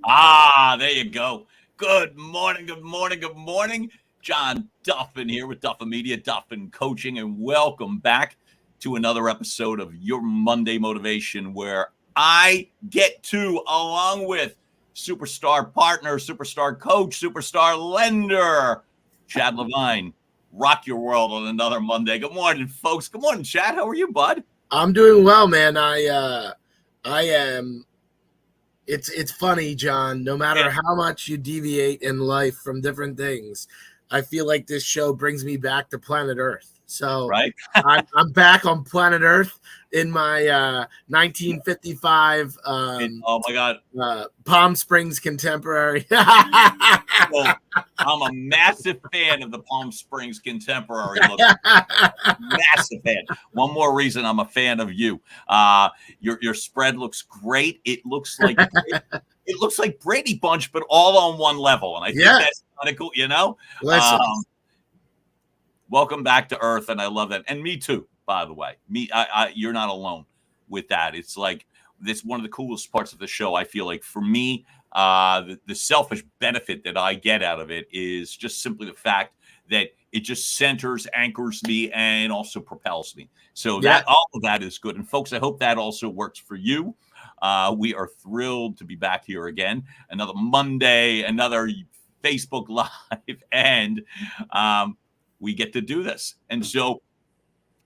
There you go. Good morning, good morning, good morning. John Duffin here with Duffin Media, Duffin Coaching, and welcome back to another episode of Your Monday Motivation, where I get to, along with superstar partner, superstar coach, superstar lender, Chad Levine, rock your world on another Monday. Good morning, folks. Good morning, Chad. How are you, bud? I'm doing well, man. I am. It's funny, John. No matter how much you deviate in life from different things, I feel like this show brings me back to planet Earth. So Right? I'm back on planet Earth in my 1955 Oh my God. Palm Springs contemporary. Well, I'm a massive fan of the Palm Springs contemporary look. Massive fan. One more reason I'm a fan of you. Your spread looks great. It looks like Brady Bunch, but all on one level, and I think that's kind of cool. You know. Welcome back to Earth, and I love that, and me too. By the way, you're not alone with that. It's like this one of the coolest parts of the show. I feel like for me. The selfish benefit that I get out of it is just simply the fact that it just centers, anchors me, and also propels me. So that all of that is good. And folks, I hope that also works for you. We are thrilled to be back here again. Another Monday, another Facebook Live, and we get to do this. And so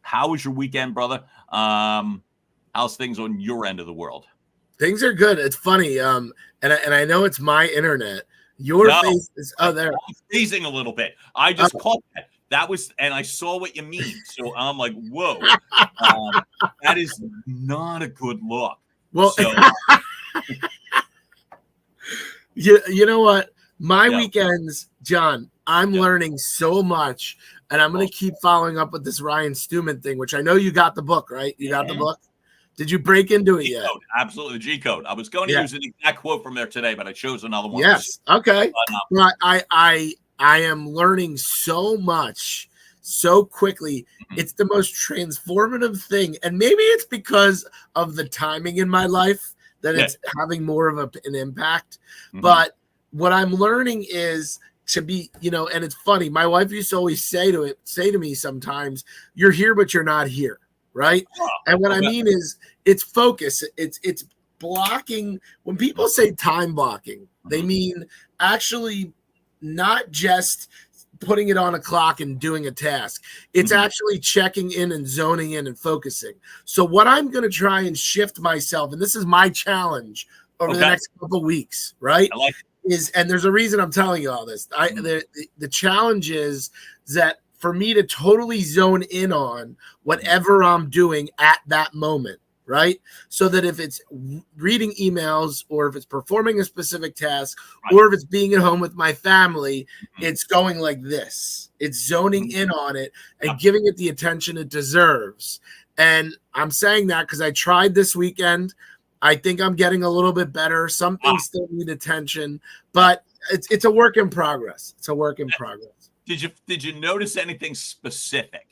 how was your weekend, brother? How's things on your end of the world? Things are good. It's funny. And I know it's my internet. Your face is there. I'm freezing a little bit. I just caught that. That was, and I saw what you mean. So I'm like, whoa, that is not a good look. Well, so, you know what? My weekends, John, I'm learning so much, and I'm going to keep following up with this Ryan Stewman thing, which I know you got the book, right? You got the book? Did you break into it yet? Absolutely, the G code. I was going to use an exact quote from there today, but I chose another one. Yes. Okay. But I am learning so much so quickly. It's the most transformative thing, and maybe it's because of the timing in my life that it's having more of an impact. But what I'm learning is to be, and it's funny. My wife used to always say to me sometimes, "You're here, but you're not here." Right. And what I mean is it's focus. It's blocking. When people say time blocking, they mean actually not just putting it on a clock and doing a task. It's actually checking in and zoning in and focusing. So what I'm going to try and shift myself, and this is my challenge over the next couple of weeks, right? I like it. And there's a reason I'm telling you all this. The challenge is that for me to totally zone in on whatever I'm doing at that moment, right? So that if it's reading emails or if it's performing a specific task or if it's being at home with my family, it's going like this. It's zoning in on it and giving it the attention it deserves. And I'm saying that because I tried this weekend. I think I'm getting a little bit better. Some things still need attention, but it's a work in progress. It's a work in progress. Did you notice anything specific?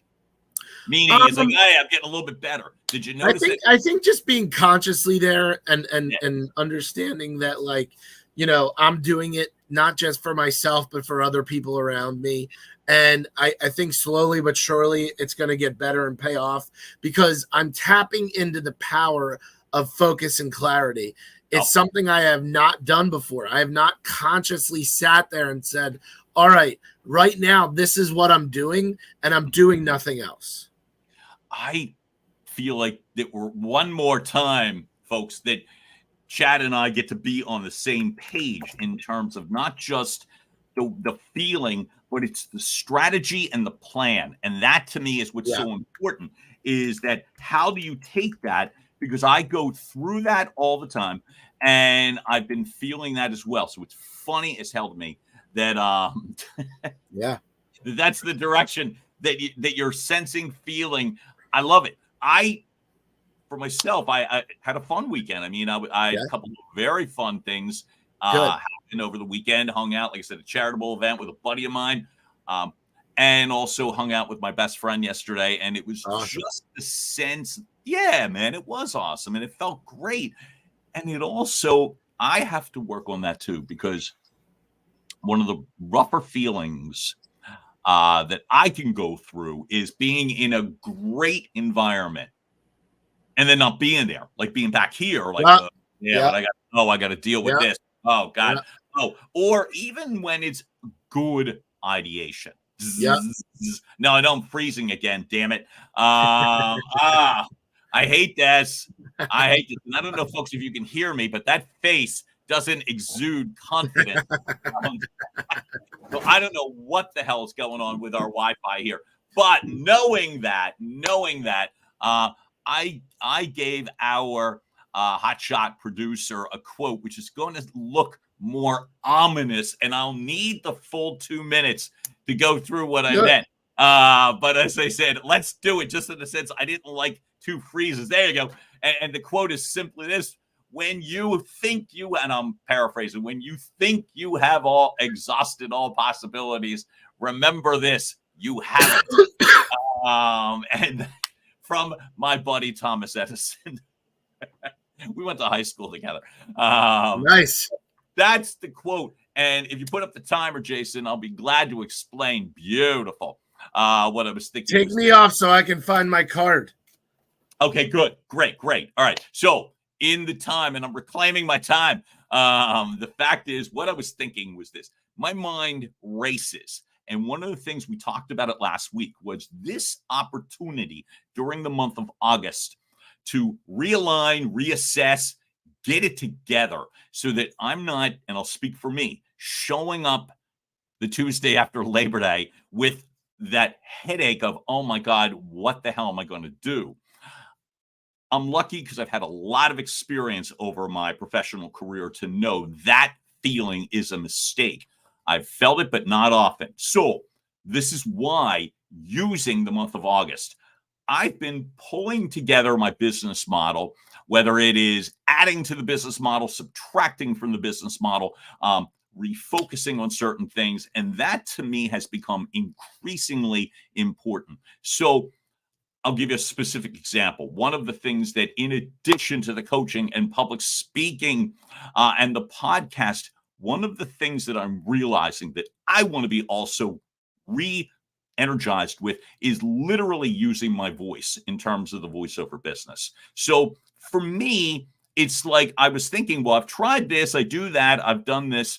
Meaning, it's like, hey, I'm getting a little bit better. Did you notice? I think just being consciously there and understanding that, like, I'm doing it not just for myself but for other people around me. And I think slowly but surely it's going to get better and pay off because I'm tapping into the power of focus and clarity. It's something I have not done before. I have not consciously sat there and said, all right now, this is what I'm doing, and I'm doing nothing else. I feel like that we're one more time, folks, that Chad and I get to be on the same page in terms of not just the feeling, but it's the strategy and the plan. And that to me is what's so important, is that how do you take that? Because I go through that all the time, and I've been feeling that as well. So it's funny as hell to me that that's the direction that you're sensing, feeling. I love it. For myself, I had a fun weekend. I mean, I had a couple of very fun things happened over the weekend. Hung out, like I said, a charitable event with a buddy of mine, and also hung out with my best friend yesterday. And it was just the sense, man, it was awesome, and it felt great. And it also I have to work on that too, because one of the rougher feelings that I can go through is being in a great environment and then not being there, like being back here, like, Yeah, yeah, yeah, but I got to deal with yeah, this. Oh God. yeah, Oh, or even when it's good ideation. yeah. No, I know I'm freezing again. Damn it. I hate this. I hate this. And I don't know, folks, if you can hear me, but that face doesn't exude confidence. Um, so I don't know what the hell is going on with our Wi-Fi here. But knowing that, I gave our hotshot producer a quote, which is going to look more ominous, and I'll need the full 2 minutes to go through what I Good. meant. But as I said, let's do it. Just in the sense, I didn't like two freezes. There you go. And the quote is simply this: when you think you, and I'm paraphrasing, when you think you have all exhausted all possibilities, remember this: you haven't. And from my buddy Thomas Edison. We went to high school together. Nice. That's the quote. And if you put up the timer, Jason, I'll be glad to explain. Beautiful. What I was thinking. Take me off so I can find my card. Okay, good. Great. All right. So in the time, and I'm reclaiming my time. The fact is, what I was thinking was this: my mind races. And one of the things we talked about it last week was this opportunity during the month of August to realign, reassess, get it together so that I'm not, and I'll speak for me, showing up the Tuesday after Labor Day with that headache of, oh my God, what the hell am I going to do? I'm lucky because I've had a lot of experience over my professional career to know that feeling is a mistake. I've felt it, but not often. So this is why, using the month of August, I've been pulling together my business model, whether it is adding to the business model, subtracting from the business model, refocusing on certain things. And that to me has become increasingly important. So I'll give you a specific example. One of the things that, in addition to the coaching and public speaking and the podcast, one of the things that I'm realizing that I want to be also energized with is literally using my voice in terms of the voiceover business. So for me, it's like I was thinking, well, I've tried this, I do that, I've done this.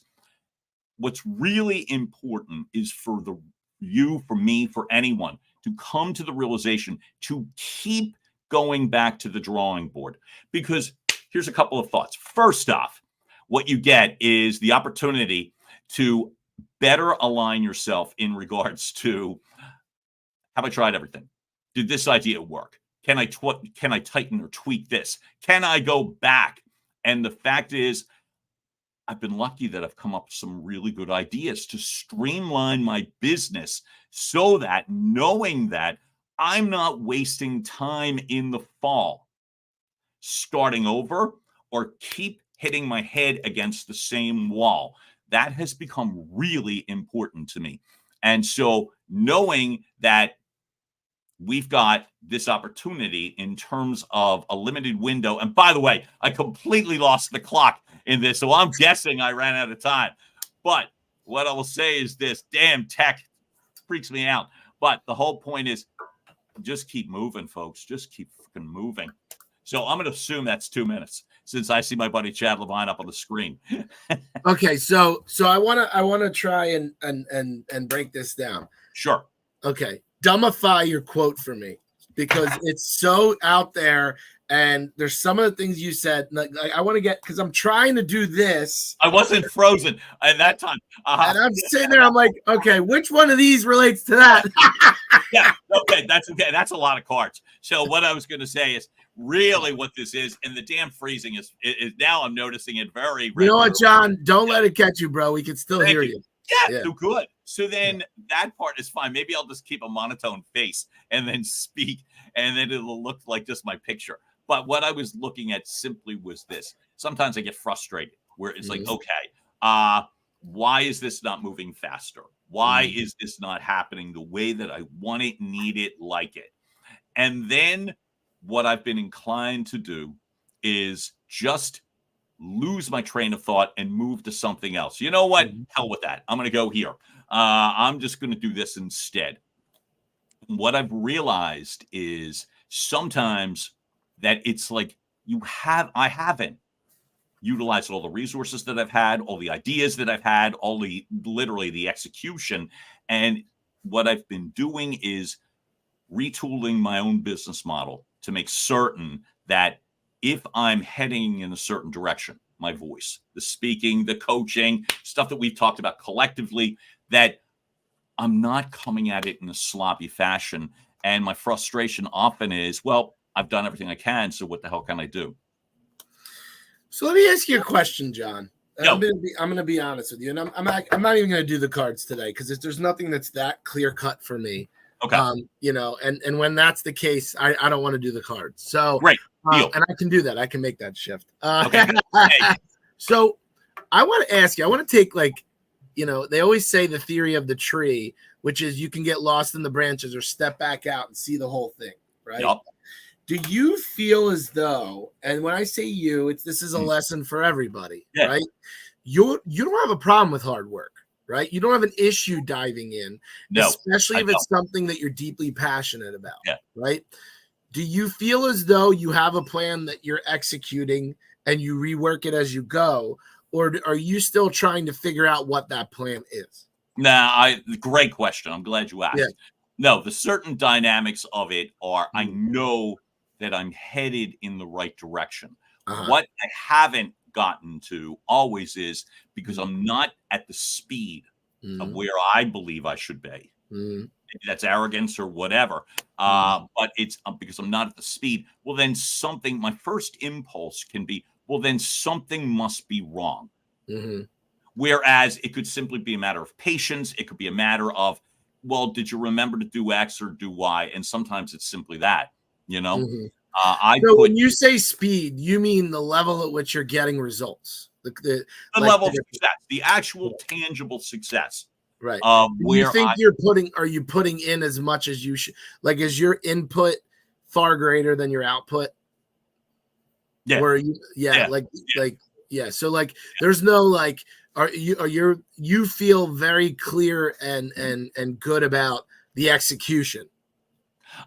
What's really important is for for me, for anyone to come to the realization to keep going back to the drawing board. Because here's a couple of thoughts. First off, what you get is the opportunity to better align yourself in regards to, have I tried everything? Did this idea work? Can I tighten or tweak this? Can I go back? And the fact is, I've been lucky that I've come up with some really good ideas to streamline my business so that, knowing that I'm not wasting time in the fall starting over or keep hitting my head against the same wall. That has become really important to me. And so knowing that we've got this opportunity in terms of a limited window. And by the way, I completely lost the clock in this, so I'm guessing I ran out of time. But what I will say is this: damn tech freaks me out. But the whole point is, just keep moving, folks. Just keep fucking moving. So I'm going to assume that's 2 minutes, since I see my buddy Chad Levine up on the screen. Okay, so I wanna try and break this down. Sure. Okay, dumbify your quote for me, because it's so out there, and there's some of the things you said. Like I want to get, because I'm trying to do this. I wasn't frozen at that time. And I'm sitting there, I'm like, okay, which one of these relates to that? Yeah, okay, that's a lot of cards. So what I was going to say is really what this is, and the damn freezing is now I'm noticing it very. You know what, John? Don't let it catch you, bro. We can still hear you. Yeah, so good. So then that part is fine. Maybe I'll just keep a monotone face and then speak, and then it'll look like just my picture. But what I was looking at simply was this. Sometimes I get frustrated where it's like, okay, why is this not moving faster? Why is this not happening the way that I want it, need it, like it? And then what I've been inclined to do is just lose my train of thought and move to something else. You know what? Mhm. Hell with that. I'm going to go here. I'm just going to do this instead. What I've realized is sometimes that it's like I haven't utilized all the resources that I've had, all the ideas that I've had, literally the execution. And what I've been doing is retooling my own business model to make certain that if I'm heading in a certain direction, my voice, the speaking, the coaching, stuff that we've talked about collectively, that I'm not coming at it in a sloppy fashion. And my frustration often is, well, I've done everything I can, so what the hell can I do? So let me ask you a question, John. No. I'm gonna be honest with you, and I'm not even gonna do the cards today because there's nothing that's that clear cut for me. Okay. And when that's the case, I don't want to do the cards. So great. And I can do that. I can make that shift. Okay. So I want to ask you. I want to take they always say the theory of the tree, which is you can get lost in the branches or step back out and see the whole thing, right? Yep. Do you feel as though, and when I say you, this is a lesson for everybody, right? You don't have a problem with hard work, right? You don't have an issue diving in, especially if it's something that you're deeply passionate about, right? Do you feel as though you have a plan that you're executing and you rework it as you go, or are you still trying to figure out what that plan is? Great question. I'm glad you asked. No, the certain dynamics of it are, I know that I'm headed in the right direction. What I haven't gotten to always is because I'm not at the speed of where I believe I should be. Maybe that's arrogance or whatever. But it's because I'm not at the speed. Well, then my first impulse can be, well, then something must be wrong. Whereas it could simply be a matter of patience. It could be a matter of, well, did you remember to do X or do Y? And sometimes it's simply that, when you say speed, you mean the level at which you're getting results, the level of success, the actual tangible success. Right. Where you think are you putting in as much as you should? Like, is your input far greater than your output? Yeah. Where you, So there's no you feel very clear and good about the execution.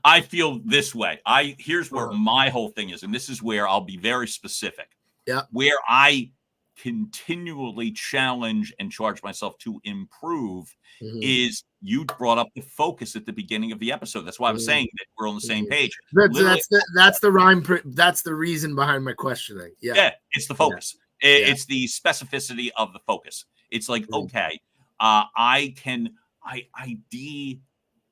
I feel this way. Here's where my whole thing is, and this is where I'll be very specific. Yeah. Where I continually challenge and charge myself to improve is you brought up the focus at the beginning of the episode. That's why I was saying that we're on the same page. That's the rhyme. That's the reason behind my questioning. Yeah, it's the focus. It's the specificity of the focus. It's like, okay, I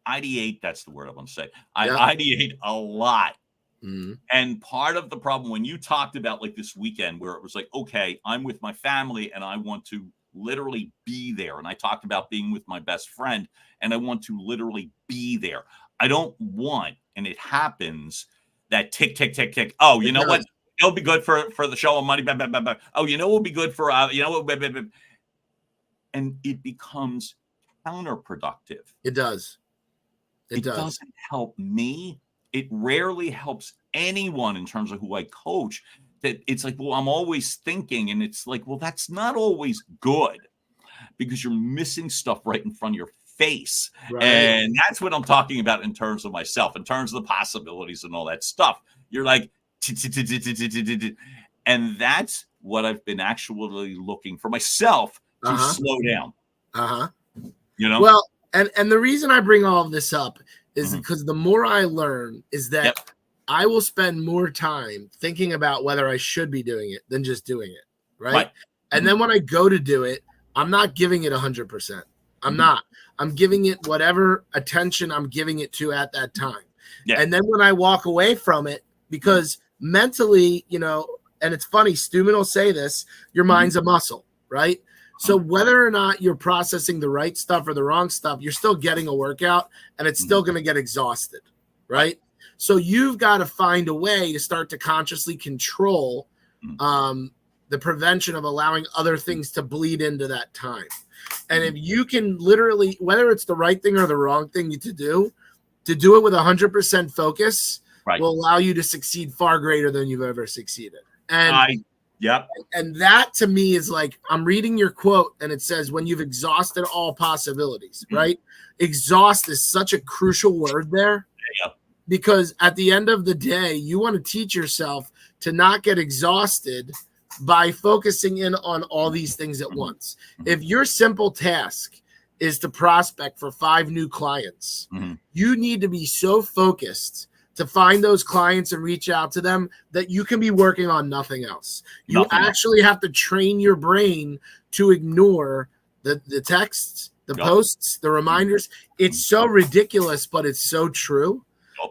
ideate. That's the word I want to say. I ideate a lot. And part of the problem when you talked about like this weekend where it was like, okay, I'm with my family and I want to literally be there. And I talked about being with my best friend and I want to literally be there. I don't want, and it happens, that tick, tick, tick, tick. Oh, you know what? It'll be good for the show of money. Blah, blah, blah, blah. Oh, it'll be good for, blah, blah, blah. And it becomes counterproductive. It does. It doesn't help me. It rarely helps anyone in terms of who I coach. That it's like, well, I'm always thinking, and it's like, well, that's not always good because you're missing stuff right in front of your face. Right. And that's what I'm talking about in terms of myself, in terms of the possibilities and all that stuff. You're like, and that's what I've been actually looking for myself to slow down. Well, and the reason I bring all of this up is because the more I learn is that I will spend more time thinking about whether I should be doing it than just doing it. Right. And then when I go to do it, I'm not giving it 100%. I'm not. I'm giving it whatever attention I'm giving it to at that time. And then when I walk away from it, because mentally, and it's funny, Stuman will say this, your mind's a muscle, right? So whether or not you're processing the right stuff or the wrong stuff, you're still getting a workout and it's still going to get exhausted, right? So you've got to find a way to start to consciously control the prevention of allowing other things to bleed into that time. And if you can literally, whether it's the right thing or the wrong thing to do it with 100% focus will allow you to succeed far greater than you've ever succeeded. And Yep. And that to me is like, I'm reading your quote and it says, when you've exhausted all possibilities, right? Exhaust is such a crucial word there. Yep. Because at the end of the day, you want to teach yourself to not get exhausted by focusing in on all these things at once. If your simple task is to prospect for 5 new clients, you need to be so focused to find those clients and reach out to them that you can be working on nothing else. You actually have to train your brain to ignore the texts, the posts, the reminders. It's so ridiculous, but it's so true.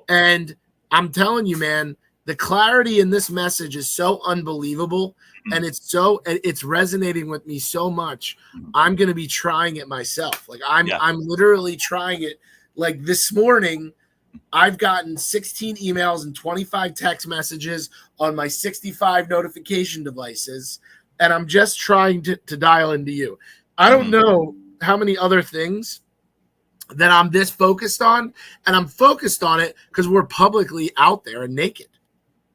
And I'm telling you, man, the clarity in this message is so unbelievable, and it's resonating with me so much. I'm going to be trying it myself. Like I'm literally trying it. Like this morning, I've gotten 16 emails and 25 text messages on my 65 notification devices, and I'm just trying to dial into you. I don't know how many other things that I'm this focused on, and I'm focused on it because we're publicly out there and naked.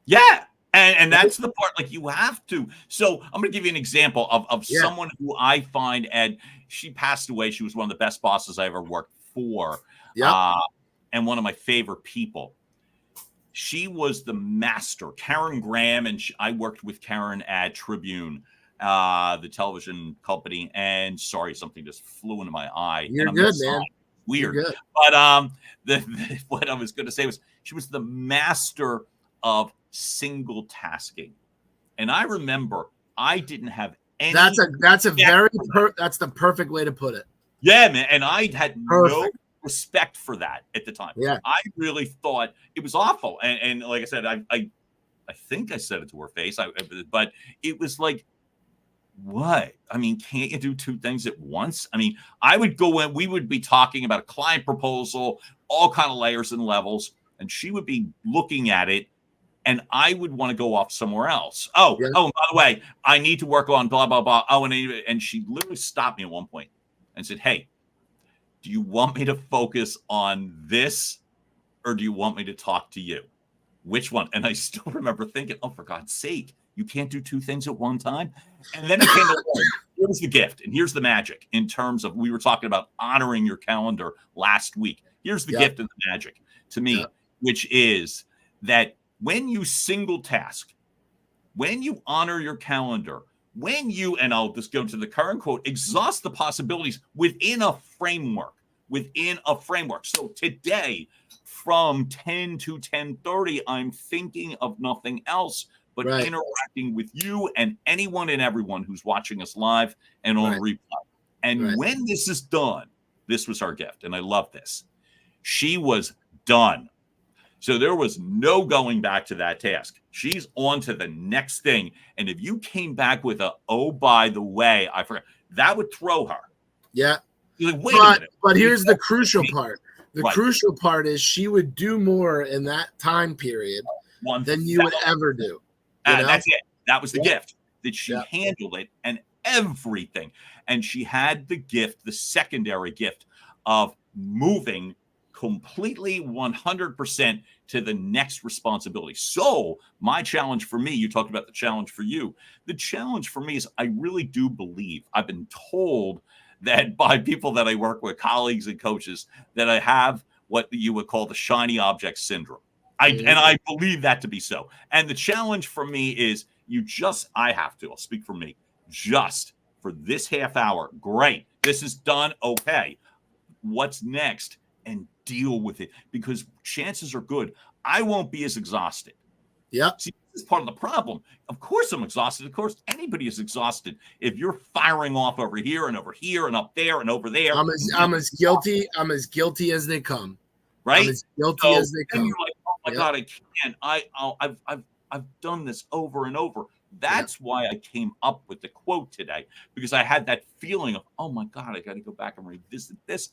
Yeah. And that's the part, like, you have to. So I'm going to give you an example of someone who I find, and she passed away. She was one of the best bosses I ever worked for. And one of my favorite people. She was the master, Karen Graham, and I worked with Karen at Tribune, the television company. And sorry, something just flew into my eye. You're good, man. Weird. But what I was going to say was she was the master of single tasking. And I remember I didn't have any. That's the perfect way to put it. Yeah, man. And I had no respect for that at the time. Yeah. I really thought it was awful. And like I said, I think I said it to her face. But it was like, what? I mean, can't you do 2 things at once? I mean, I would go in, we would be talking about a client proposal, all kind of layers and levels, and she would be looking at it, and I would want to go off somewhere else. Oh, by the way, I need to work on blah, blah, blah. Oh, and she literally stopped me at one point and said, hey, do you want me to focus on this, or do you want me to talk to you? Which one? And I still remember thinking, oh, for God's sake, you can't do 2 things at one time. And then it came along. Here's the gift, and here's the magic in terms of, we were talking about honoring your calendar last week. Here's the gift and the magic to me, which is that when you single task, when you honor your calendar, when you, and I'll just go to the current quote, exhaust the possibilities within a framework, So today, from 10 to 10:30, I'm thinking of nothing else but interacting with you and anyone and everyone who's watching us live and on replay. And when this is done, this was our gift. And I love this. She was done. So there was no going back to that task. She's on to the next thing. And if you came back with oh, by the way, I forgot, that would throw her. Yeah. You're like, wait a minute. But here's the crucial part. The crucial part is she would do more in that time period than you would ever do. That's it. That was the gift, that she handled it and everything. And she had the gift, the secondary gift of moving completely 100% to the next responsibility. So my challenge for me, you talked about the challenge for you. The challenge for me is, I really do believe, I've been told that by people that I work with, colleagues and coaches, that I have what you would call the shiny object syndrome. And I believe that to be so. And the challenge for me is, I'll speak for me, just for this half hour, great, this is done, okay. What's next? And deal with it, because chances are good I won't be as exhausted. Yeah. See, this is part of the problem. Of course I'm exhausted. Of course anybody is exhausted. If you're firing off over here and up there and over there. I'm as guilty as they come. Right? I'm as guilty as they come. You're like, oh my God, I can't. I've done this over and over. That's why I came up with the quote today, because I had that feeling of, oh my God, I got to go back and revisit this.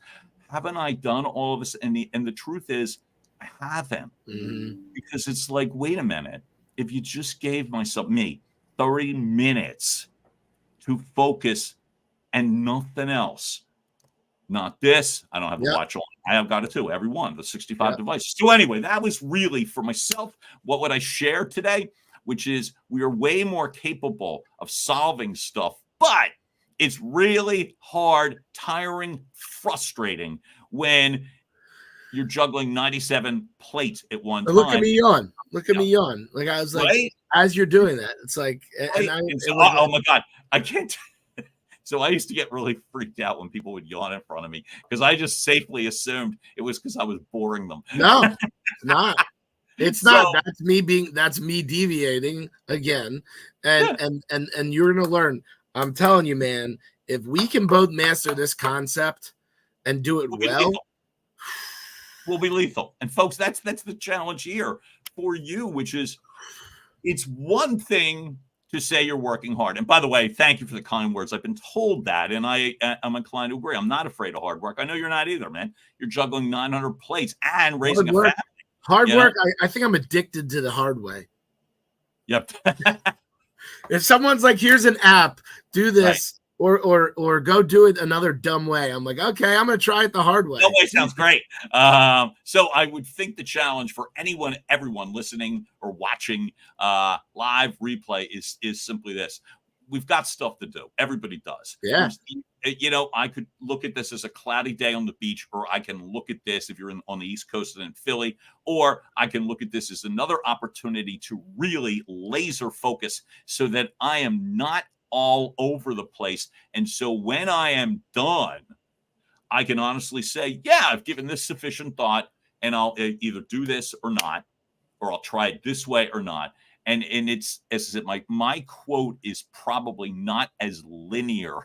Haven't I done all of this? And the truth is, I haven't. Because it's like, wait a minute. If you just gave me 30 minutes to focus and nothing else, not this, I don't have a watch on. I have got it too, every one, the 65 devices. So anyway, that was really for myself. What would I share today? which is we are way more capable of solving stuff, but it's really hard, tiring, frustrating when you're juggling 97 plates at one But look at time. me yawn. Look at Yeah. me yawn. Like I was like, Right? as you're doing that, it's like, Right? And so, oh my God, I can't. So I used to get really freaked out when people would yawn in front of me because I just safely assumed it was because I was boring them. no, it's not. It's So- not. That's me deviating again. And Yeah. and you're gonna learn. I'm telling you, man, if we can both master this concept and do it We'll be well, lethal. We'll be lethal. And folks, that's the challenge here for you, which is it's one thing to say you're working hard. And by the way, thank you for the kind words. I've been told that, and I'm inclined to agree. I'm not afraid of hard work. I know you're not either, man. You're juggling 900 plates and raising a family. Hard work. I think I'm addicted to the hard way. Yep. If someone's like, here's an app, do this, or go do it another dumb way, I'm like, okay, I'm gonna try it the hard way. Dumb way sounds great. So I would think the challenge for everyone listening or watching live replay is simply this. We've got stuff to do. Everybody does. Yeah. I could look at this as a cloudy day on the beach, or I can look at this if you're on the East Coast and in Philly, or I can look at this as another opportunity to really laser focus so that I am not all over the place. And so when I am done, I can honestly say, yeah, I've given this sufficient thought, and I'll either do this or not, or I'll try it this way or not. And it's, as I said, my quote is probably not as linear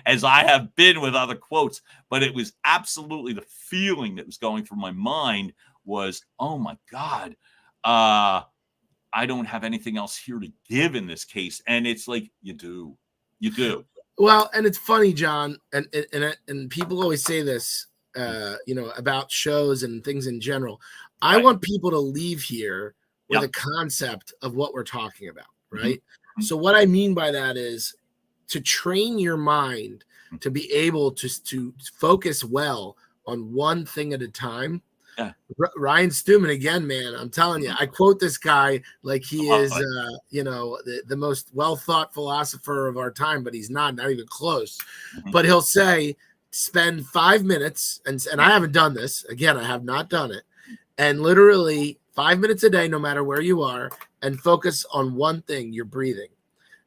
as I have been with other quotes, but it was absolutely the feeling that was going through my mind was, oh my God, I don't have anything else here to give in this case. And it's like, you do. Well, and it's funny, John, and people always say this, about shows and things in general. I want people to leave here with a concept of what we're talking about, right? Mm-hmm. So what I mean by that is to train your mind to be able to focus well on one thing at a time. Yeah. Ryan Stewman again, man. I'm telling you, I quote this guy like he is, the most well-thought philosopher of our time, but he's not even close. Mm-hmm. But he'll say, spend 5 minutes, and I haven't done this. Again, I have not done it. And literally 5 minutes a day, no matter where you are, and focus on one thing, your breathing.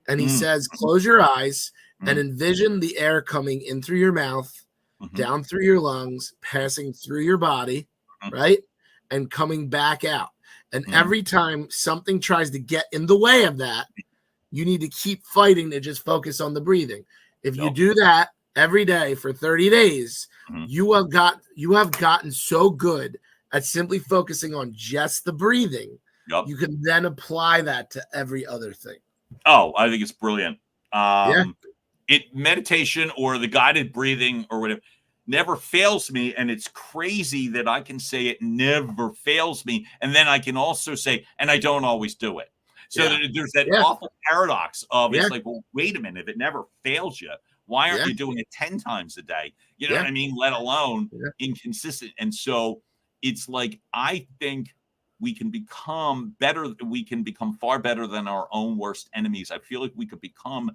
And he says, close your eyes and envision the air coming in through your mouth, down through your lungs, passing through your body, right? And coming back out. And every time something tries to get in the way of that, you need to keep fighting to just focus on the breathing. If you do that every day for 30 days, you have gotten so good at simply focusing on just the breathing. You can then apply that to every other thing. Oh, I think it's brilliant. Meditation or the guided breathing or whatever never fails me. And it's crazy that I can say it never fails me. And then I can also say, and I don't always do it. So there's that awful paradox of it's like, well, wait a minute, if it never fails you, why aren't you doing it 10 times a day? You know what I mean? Let alone inconsistent. And so it's like, I think we can become better. We can become far better than our own worst enemies. I feel like we could become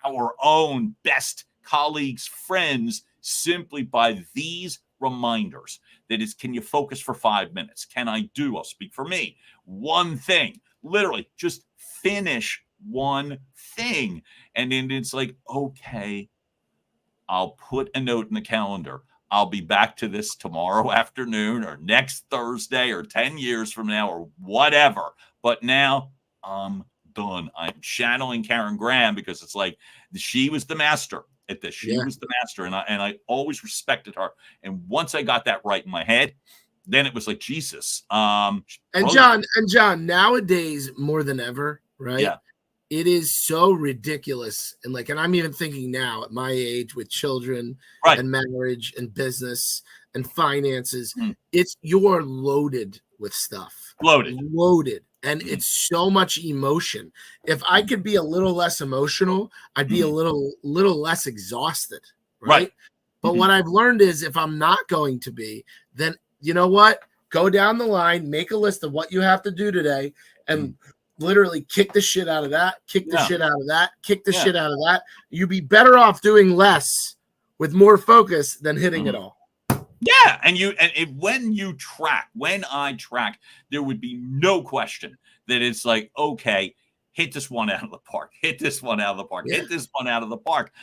our own best colleagues, friends, simply by these reminders. That is, can you focus for 5 minutes? I'll speak for me, one thing, literally just finish one thing. And then it's like, okay, I'll put a note in the calendar. I'll be back to this tomorrow afternoon or next Thursday or 10 years from now or whatever. But now I'm done. I'm channeling Karen Graham because it's like she was the master at this. She was the master. And I always respected her. And once I got that right in my head, then it was like, Jesus. And John, nowadays more than ever, right? Yeah. It is so ridiculous. And I'm even thinking now at my age with children and marriage and business and finances, you're loaded with stuff. Loaded. And it's so much emotion. If I could be a little less emotional, I'd be a little less exhausted. Right. But what I've learned is if I'm not going to be, then you know what? Go down the line, make a list of what you have to do today, and literally kick the shit out of that, kick the Yeah. shit out of that, kick the Yeah. shit out of that. You'd be better off doing less with more focus than hitting it all. Yeah, when I track, there would be no question that it's like, okay, hit this one out of the park, hit this one out of the park, Yeah. hit this one out of the park.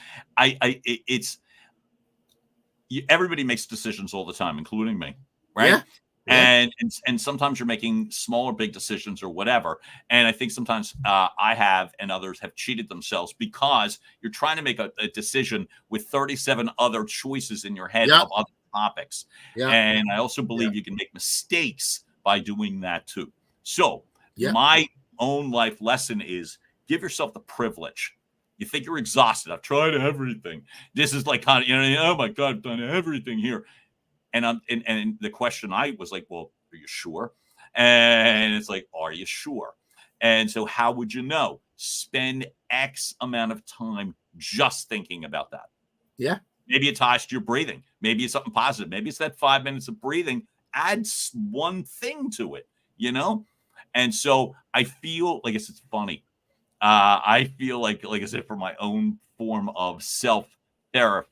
Everybody makes decisions all the time, including me, right? Yeah. Yeah. And sometimes you're making small or big decisions or whatever. And I think sometimes I have and others have cheated themselves because you're trying to make a decision with 37 other choices in your head Yep. of other topics. Yep. And I also believe you can make mistakes by doing that too. So Yep. my own life lesson is give yourself the privilege. You think you're exhausted. I've tried everything. This is like kind of, oh my God, I've done everything here. And the question I was like, well, are you sure? And it's like, are you sure? And so how would you know? Spend X amount of time just thinking about that. Yeah. Maybe it ties to your breathing. Maybe it's something positive. Maybe it's that 5 minutes of breathing adds one thing to it, And so I feel like it's funny. I feel like I said, for my own form of self-therapy,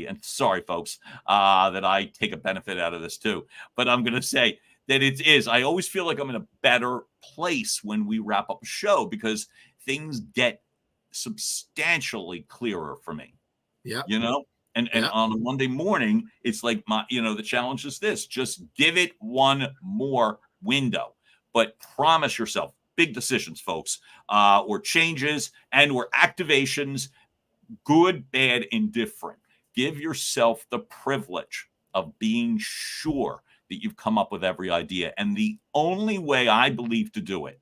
and sorry, folks, that I take a benefit out of this too, but I'm going to say that I always feel like I'm in a better place when we wrap up a show because things get substantially clearer for me. Yeah. And on a Monday morning, it's like the challenge is this: just give it one more window, but promise yourself big decisions, folks, or changes or activations, good, bad, indifferent. Give yourself the privilege of being sure that you've come up with every idea. And the only way I believe to do it,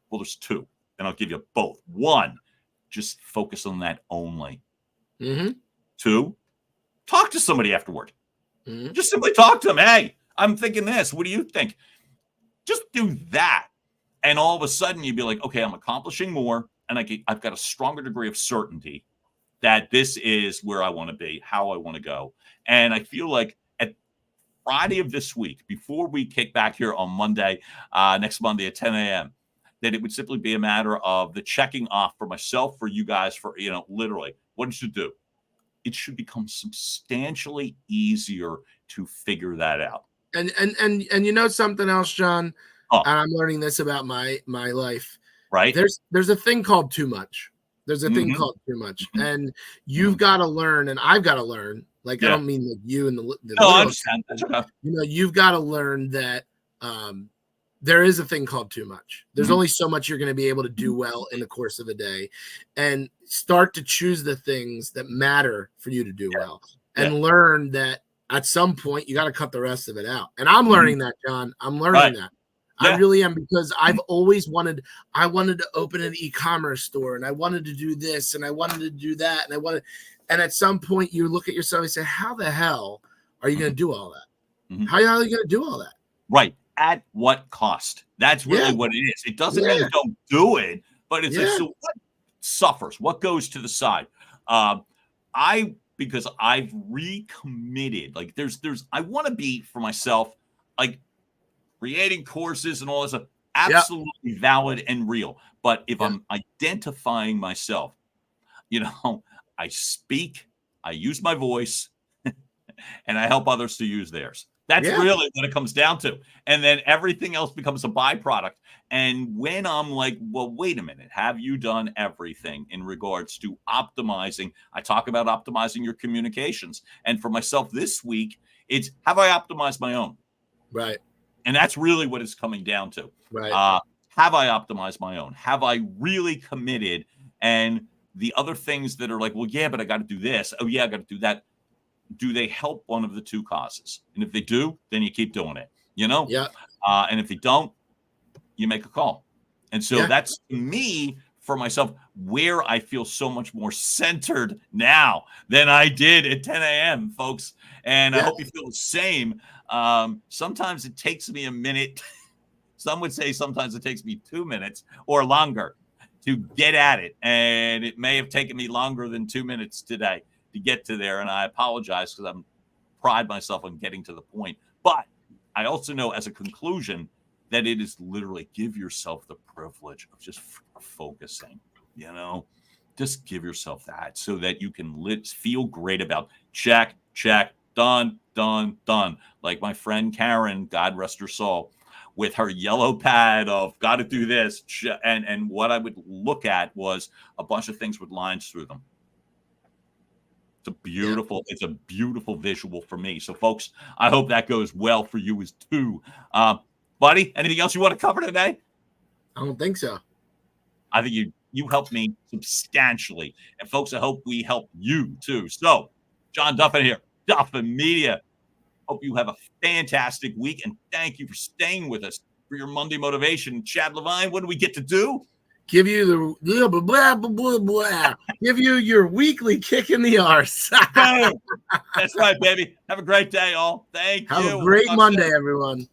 well, there's two, and I'll give you both. One, just focus on that only. Mm-hmm. Two, talk to somebody afterward. Mm-hmm. Just simply talk to them. Hey, I'm thinking this. What do you think? Just do that. And all of a sudden you'd be like, okay, I'm accomplishing more. And I've got a stronger degree of certainty that this is where I want to be, how I want to go. And I feel like at Friday of this week, before we kick back here on Monday, next Monday at 10 a.m., that it would simply be a matter of the checking off for myself, for you guys, for, literally, what did you do? It should become substantially easier to figure that out. And something else, John, and I'm learning this about my life. Right. There's a thing called too much. There's a thing called too much. And you've got to learn, and I've got to learn. Like, I don't mean like you and the no, I understand. That's okay. You've got to learn that there is a thing called too much. There's only so much you're going to be able to do well in the course of a day, and start to choose the things that matter for you to do well, and learn that at some point you got to cut the rest of it out. And I'm learning that, John. I'm learning that. I really am, because I've always wanted to open an e-commerce store, and I wanted to do this, and I wanted to do that, and at some point you look at yourself and say, how the hell are you going to do all that? How the hell are you going to do all that? Right. At what cost? That's really what it is. It doesn't mean don't do it, but it's like, so what suffers? What goes to the side? Because I've recommitted, like I want to be for myself, like, creating courses and all this stuff, absolutely valid and real. But if I'm identifying myself, I speak, I use my voice, and I help others to use theirs. That's really what it comes down to. And then everything else becomes a byproduct. And when I'm like, well, wait a minute, have you done everything in regards to optimizing? I talk about optimizing your communications. And for myself this week, it's, have I optimized my own? Right. And that's really what it's coming down to. Right. Have I optimized my own? Have I really committed? And the other things that are like, well, yeah, but I got to do this. Oh, yeah, I got to do that. Do they help one of the two causes? And if they do, then you keep doing it, Yeah. And if they don't, you make a call. And so that's, to me, for myself, where I feel so much more centered now than I did at 10 a.m., folks. And I hope you feel the same. Sometimes it takes me a minute. Some would say sometimes it takes me 2 minutes or longer to get at it. And it may have taken me longer than 2 minutes today to get to there. And I apologize, because pride myself on getting to the point. But I also know, as a conclusion, that it is literally give yourself the privilege of just focusing, just give yourself that so that you can feel great about check, done, done, done. Like my friend Karen, God rest her soul, with her yellow pad of got to do this. And what I would look at was a bunch of things with lines through them. It's a beautiful visual for me. So folks, I hope that goes well for you as too. Buddy, anything else you want to cover today? I don't think so. I think you helped me substantially. And folks, I hope we help you too. So John Duffin here, Duffin Media. Hope you have a fantastic week. And thank you for staying with us for your Monday motivation. Chad Levine, what do we get to do? Give you the blah, blah, blah, blah, blah. Give you your weekly kick in the arse. That's right, baby. Have a great day, all. Thank you. Have a great Monday, everyone.